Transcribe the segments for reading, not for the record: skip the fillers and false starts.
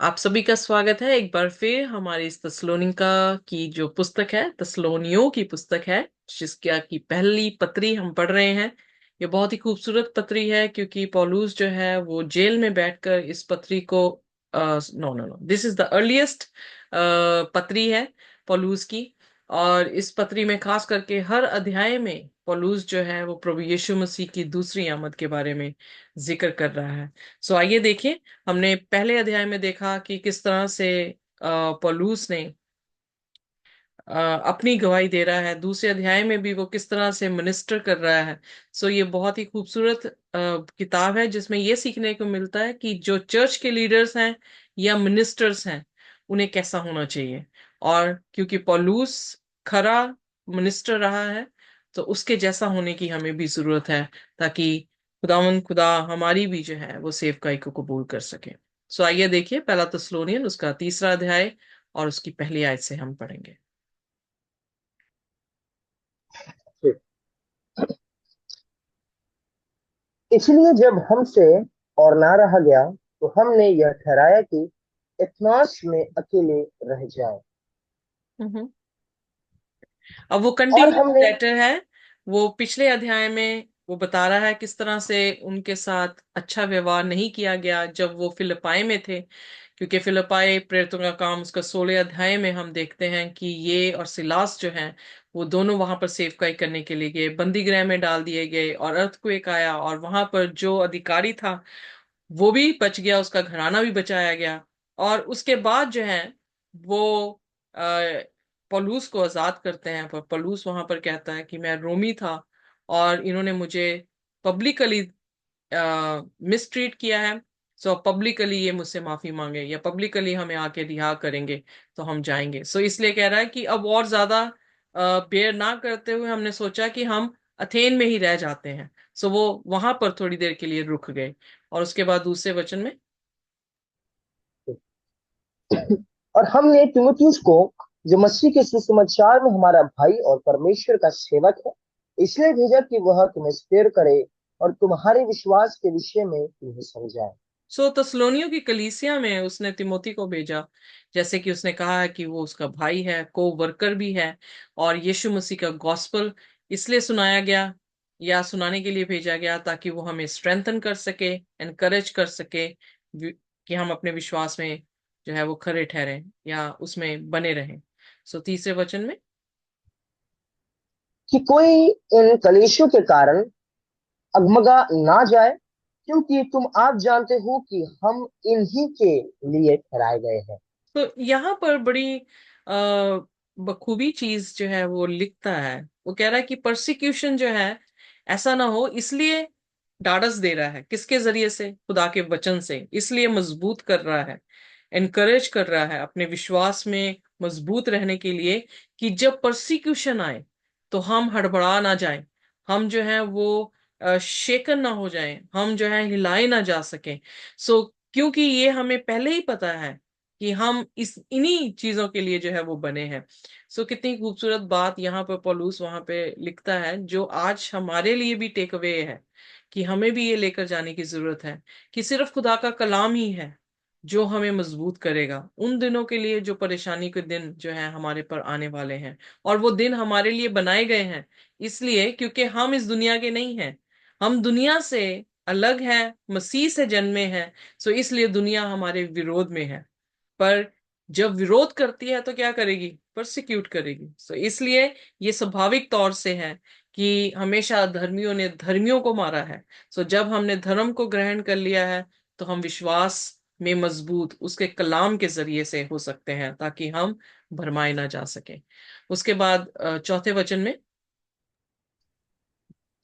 आप सभी का स्वागत है एक बार फिर हमारी इस तस्लोनिका की जो पुस्तक है, तस्लोनियों की पुस्तक है, जिसका की पहली पत्री हम पढ़ रहे हैं। ये बहुत ही खूबसूरत पत्री है क्योंकि पौलुस जो है वो जेल में बैठकर इस पत्री को no no no this is the earliest पत्री है पौलुस की। और इस पत्री में खास करके हर अध्याय में पौलुस जो है वो प्रभु यीशु मसीह की दूसरी आमद के बारे में जिक्र कर रहा है। सो आइए देखें। हमने पहले अध्याय में देखा कि किस तरह से पौलुस ने अपनी गवाही दे रहा है। दूसरे अध्याय में भी वो किस तरह से मिनिस्टर कर रहा है। सो ये बहुत ही खूबसूरत किताब है जिसमें ये सीखने को मिलता है कि जो चर्च के लीडर्स हैं या मिनिस्टर्स हैं उन्हें कैसा होना चाहिए। और क्योंकि पौलुस खरा मिनिस्टर रहा है तो उसके जैसा होने की हमें भी जरूरत है, ताकि खुदा हमारी भी जो है वो सेवकाई को कबूल कर सके। सो आइए देखिए पहला थिस्सलुनीयन उसका तीसरा अध्याय और उसकी पहली आयत से हम पढ़ेंगे। इसलिए जब हमसे और ना रहा गया तो हमने यह ठहराया कि एथनॉस में अकेले रह जाएं। हम्म। अब वो और कंटिन्यू हमने लेटर है। वो पिछले अध्याय में वो बता रहा है किस तरह से उनके साथ अच्छा व्यवहार नहीं किया गया जब वो फिलिपाई में थे। क्योंकि फिलिपाई प्रेरितों का काम उसका 16 अध्याय में हम देखते हैं कि ये और सिलास जो हैं वो दोनों वहां पर सेवकाई करने के लिए गए, बंदी गृह में डाल दिए गए और अर्थक्वेक आया और वहां पर जो अधिकारी था वो भी बच गया, उसका घराना भी बचाया गया। और उसके बाद जो है वो अ, पौलुस को आजाद करते हैं, पर पौलुस वहां पर कहता है कि मैं रोमी था और इन्होंने मुझे पब्लिकली मिसट्रीट किया है। सो पब्लिकली ये मुझसे माफी मांगे या पब्लिकली हमें आके रिहा करेंगे तो हम जाएंगे। सो इसलिए कह रहा है कि अब और ज्यादा बेयर ना करते हुए हमने सोचा कि हम अथेन में ही रह जाते हैं। सो वो वहां पर थोड़ी देर के लिए रुक गए। और उसके बाद दूसरे वचन में और हमने तीमुथियुस को, जो मसीह के सुसमाचार में हमारा भाई और परमेश्वर का सेवक है, इसलिए भेजा कि वह तुम्हें स्थिर करे और तुम्हारे विश्वास के विषय में तुम्हें समझाए। सो तस्लोनियों की कलीसिया में उसने तिमोथी को भेजा, जैसे कि उसने कहा है कि वो उसका भाई है, को वर्कर भी है। और यीशु मसीह का गॉस्पल इसलिए सुनाया गया या सुनाने के लिए भेजा गया ताकि वो हमें स्ट्रेंथन कर सके, एनकरेज कर सके कि हम अपने विश्वास में जो है वो खरे ठहरें या उसमें बने रहें। सो तीसरे वचन में कि कोई इन कलेशों के कारण अगमगा ना जाए, क्योंकि तुम आप जानते हो कि हम इन्हीं के लिए ठहराए गए हैं। तो यहाँ पर बड़ी आ, बखूबी चीज जो है वो लिखता है। वो कह रहा है कि परसिक्यूशन जो है ऐसा ना हो, इसलिए डांडस दे रहा है। किसके जरिए से? खुदा के वचन से। इसलिए मजबूत कर रहा है, एनकरेज कर रहा है अपने विश्वास में मजबूत रहने के लिए, कि जब परसिक्यूशन आए तो हम हड़बड़ा ना जाएं, हम जो है वो शेकन ना हो जाएं, हम जो है हिलाए ना जा सकें। सो क्योंकि ये हमें पहले ही पता है कि हम इस इन्हीं चीजों के लिए जो है वो बने हैं। सो कितनी खूबसूरत बात यहाँ पर पौलुस वहां पे लिखता है, जो आज हमारे लिए भी टेक अवे है कि हमें भी ये लेकर जाने की जरूरत है कि सिर्फ खुदा का कलाम ही है जो हमें मजबूत करेगा उन दिनों के लिए, जो परेशानी के दिन जो है हमारे पर आने वाले हैं। और वो दिन हमारे लिए बनाए गए हैं इसलिए क्योंकि हम इस दुनिया के नहीं हैं, हम दुनिया से अलग हैं, मसीह से जन्मे हैं। सो इसलिए दुनिया हमारे विरोध में है। पर जब विरोध करती है तो क्या करेगी? परसिक्यूट करेगी। सो इसलिए ये स्वाभाविक तौर से है कि हमेशा धर्मियों ने धर्मियों को मारा है। सो जब हमने धर्म को ग्रहण कर लिया है तो हम विश्वास में मजबूत उसके कलाम के जरिए से हो सकते हैं, ताकि हम भरमाए ना जा सके। उसके बाद चौथे वचन में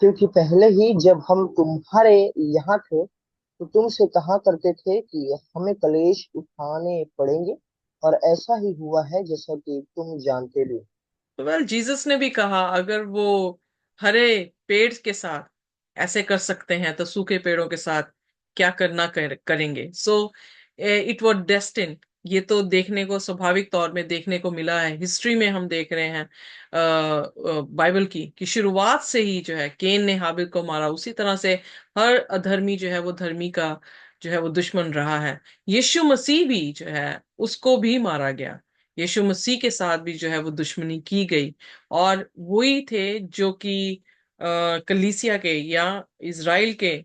क्योंकि पहले ही जब हम तुम्हारे यहाँ थे तो तुमसे कहा करते थे कि हमें कलेश उठाने पड़ेंगे, और ऐसा ही हुआ है जैसा कि तुम जानते भी। वेल जीसस ने भी कहा, अगर वो हरे पेड़ के साथ ऐसे कर सकते हैं तो सूखे पेड़ों के साथ क्या करेंगे। So it was destine. ये तो देखने को स्वाभाविक तौर में देखने को मिला है, हिस्ट्री में हम देख रहे हैं बाइबल की कि शुरुआत से ही जो है केन ने हाबिल को मारा, उसी तरह से हर अधर्मी जो है वो धर्मी का जो है वो दुश्मन रहा है। यीशु मसीह भी जो है उसको भी मारा गया। यीशु मसीह के साथ भी जो है वो दुश्मनी की गई। और वही थे जो कि कलीसिया के या इज़राइल के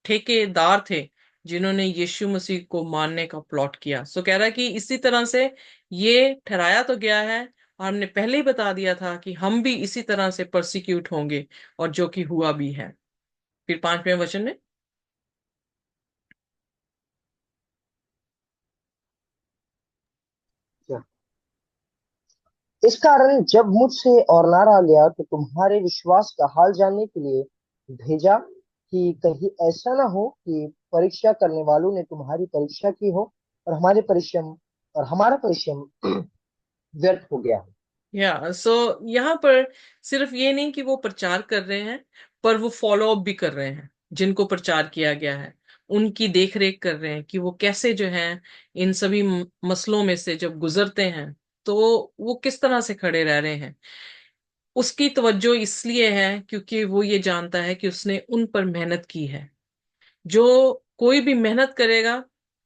ठेकेदार थे, जिन्होंने यीशु मसीह को मारने का प्लॉट किया। सो कह रहा है कि इसी तरह से ये ठहराया तो गया है, और हमने पहले ही बता दिया था कि हम भी इसी तरह से परसिक्यूट होंगे, और जो कि हुआ भी है। फिर 5वें वचन में, इस कारण जब मुझसे और ना रहा गया तो तुम्हारे विश्वास का हाल जानने के लिए भेजा, कि कहीं ऐसा ना हो कि परीक्षा करने वालों ने तुम्हारी परीक्षा की हो और हमारा परिश्रम व्यर्थ हो गया हो। या सो यहाँ पर सिर्फ ये नहीं कि वो प्रचार कर रहे हैं, पर वो फॉलो अप भी कर रहे हैं जिनको प्रचार किया गया है। उनकी देख रेख कर रहे हैं कि वो कैसे जो है इन सभी मसलों में से जब गुजरते हैं तो वो किस तरह से खड़े रह रहे हैं। उसकी तवज्जो इसलिए है क्योंकि वो ये जानता है कि उसने उन पर मेहनत की है। जो कोई भी मेहनत करेगा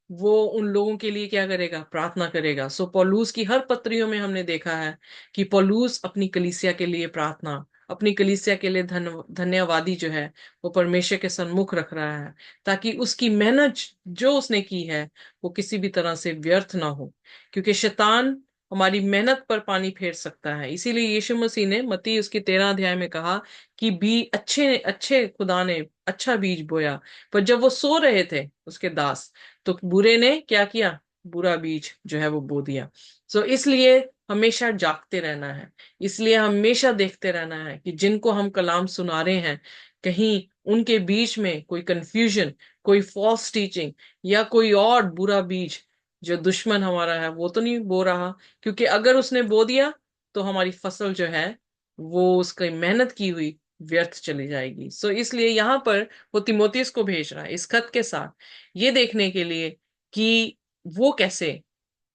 वो उन लोगों के लिए क्या करेगा, प्रार्थना करेगा। सो पौलुस की हर पत्रियों में हमने देखा है कि पौलुस अपनी कलीसिया के लिए प्रार्थना, अपनी कलीसिया के लिए धन्यवादी जो है वो परमेश्वर के सन्मुख रख रहा है, ताकि उसकी मेहनत जो उसने की है वो किसी भी तरह से व्यर्थ ना हो। क्योंकि शैतान हमारी मेहनत पर पानी फेर सकता है। इसीलिए यीशु मसीह ने मत्ती उसकी 13 अध्याय में कहा कि बी अच्छे अच्छे खुदा ने अच्छा बीज बोया, पर जब वो सो रहे थे उसके दास, तो बुरे ने क्या किया, बुरा बीज जो है वो बो दिया। सो इसलिए हमेशा जागते रहना है। इसलिए हमेशा देखते रहना है कि जिनको हम कलाम सुना रहे हैं, कहीं उनके बीच में कोई कंफ्यूजन, कोई फॉल्स टीचिंग या कोई और बुरा बीज जो दुश्मन हमारा है वो तो नहीं बो रहा। क्योंकि अगर उसने बो दिया तो हमारी फसल जो है वो उसकी मेहनत की हुई व्यर्थ चली जाएगी। सो इसलिए यहाँ पर वो तिमोथियस को भेज रहा है इस खत के साथ, ये देखने के लिए कि वो कैसे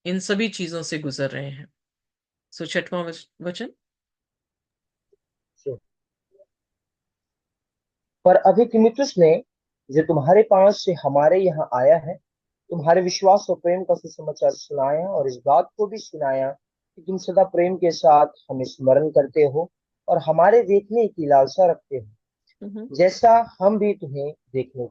इन सभी चीजों से गुजर रहे हैं। सो 6वां वचन। पर अभी तीमुथियुस ने, जो तुम्हारे पास से हमारे यहाँ आया है, तुम्हारे विश्वास और प्रेम का सुसमाचार सुनाया और इस बात को भी सुनाया कि तुम सदा प्रेम के साथ हमें स्मरण करते हो और हमारे देखने की लालसा रखते हो, जैसा हम भी तुम्हें देखने।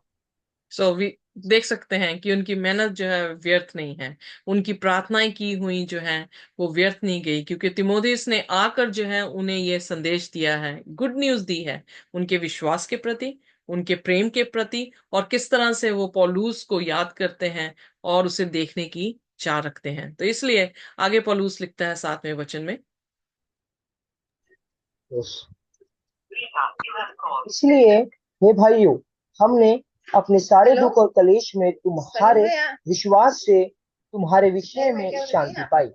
सो वी देख सकते हैं कि उनकी मेहनत जो है व्यर्थ नहीं है। उनकी प्रार्थनाएं की हुई जो है वो व्यर्थ नहीं गई, क्योंकि तिमोथियस ने आकर जो है उन्हें ये संदेश दिया है, गुड न्यूज दी है उनके विश्वास के प्रति, उनके प्रेम के प्रति, और किस तरह से वो पौलुस को याद करते हैं और उसे देखने की चाह रखते हैं। तो इसलिए आगे पौलुस लिखता है 7वें वचन में। इसलिए हे भाइयों, हमने अपने सारे दुख और कलेश में तुम्हारे विश्वास से तुम्हारे विषय में शांति पाई।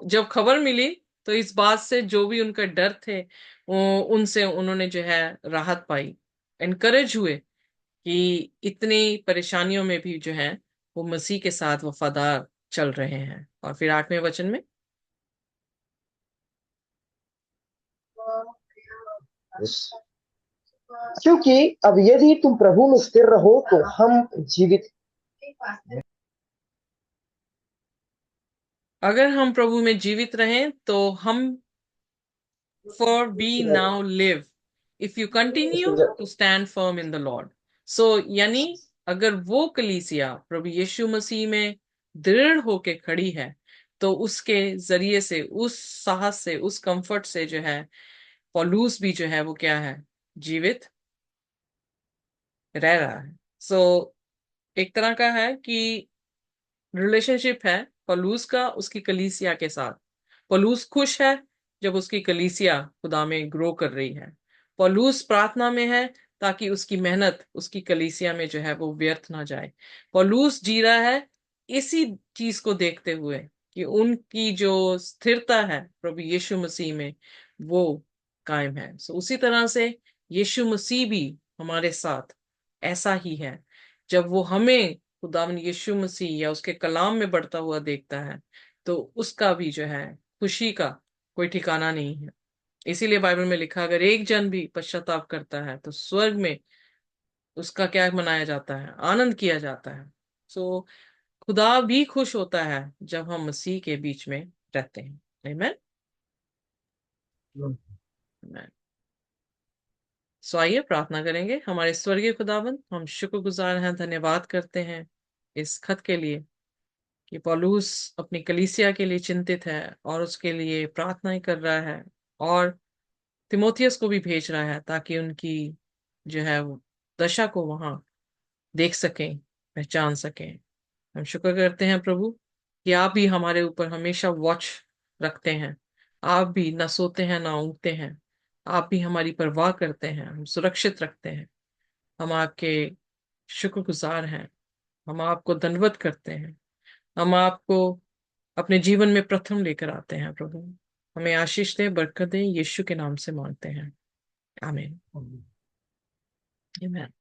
जब खबर मिली तो इस बात से जो भी उनका डर थे उनसे उन्होंने जो है राहत पाई, एनकरेज हुए कि इतनी परेशानियों में भी जो है वो मसीह के साथ वफादार चल रहे हैं। और फिर 8वें वचन में, क्योंकि अब यदि तुम प्रभु में स्थिर रहो तो हम जीवित। अगर हम प्रभु में जीवित रहें तो हम, for we now live if you continue to stand firm in the Lord। सो यानी अगर वो कलीसिया प्रभु यीशु मसीह में दृढ़ होके खड़ी है, तो उसके जरिए से, उस साहस से, उस कंफर्ट से जो है पौलुस भी जो है वो क्या है, जीवित रह रहा है। एक तरह का है कि रिलेशनशिप है पौलुस का उसकी कलीसिया के साथ। पौलुस खुश है जब उसकी कलीसिया खुदा में ग्रो कर रही है। पौलुस प्रार्थना में है ताकि उसकी मेहनत उसकी कलीसिया में जो है वो व्यर्थ ना जाए। पौलुस जी रहा है इसी चीज को देखते हुए कि उनकी जो स्थिरता है प्रभु यीशु मसीह में वो कायम है। उसी तरह से यीशु मसीह भी हमारे साथ ऐसा ही है। जब वो हमें खुदावन यीशु मसीह या उसके कलाम में बढ़ता हुआ देखता है तो उसका भी जो है खुशी का कोई ठिकाना नहीं है। इसीलिए बाइबल में लिखा, अगर एक जन भी पश्चाताप करता है तो स्वर्ग में उसका क्या मनाया जाता है, आनंद किया जाता है। सो खुदा भी खुश होता है जब हम मसीह के बीच में रहते हैं। आमीन। सो आइए प्रार्थना करेंगे। हमारे स्वर्गीय खुदावन, हम शुक्रगुजार हैं, धन्यवाद करते हैं इस खत के लिए कि पौलुस अपनी कलीसिया के लिए चिंतित है और उसके लिए प्रार्थनाएं कर रहा है, और तिमोथियस को भी भेज रहा है ताकि उनकी जो है वो दशा को वहां देख सकें, पहचान सकें। हम शुक्र करते हैं प्रभु कि आप भी हमारे ऊपर हमेशा वॉच रखते हैं। आप भी ना सोते हैं ना ऊँगते हैं। आप भी हमारी परवाह करते हैं, हम सुरक्षित रखते हैं। हम आपके शुक्रगुजार हैं। हम आपको दंडवत करते हैं। हम आपको अपने जीवन में प्रथम लेकर आते हैं प्रभु। हमें आशीष दे, बरकत दे, यीशु के नाम से मांगते हैं। आमीन। आमीन।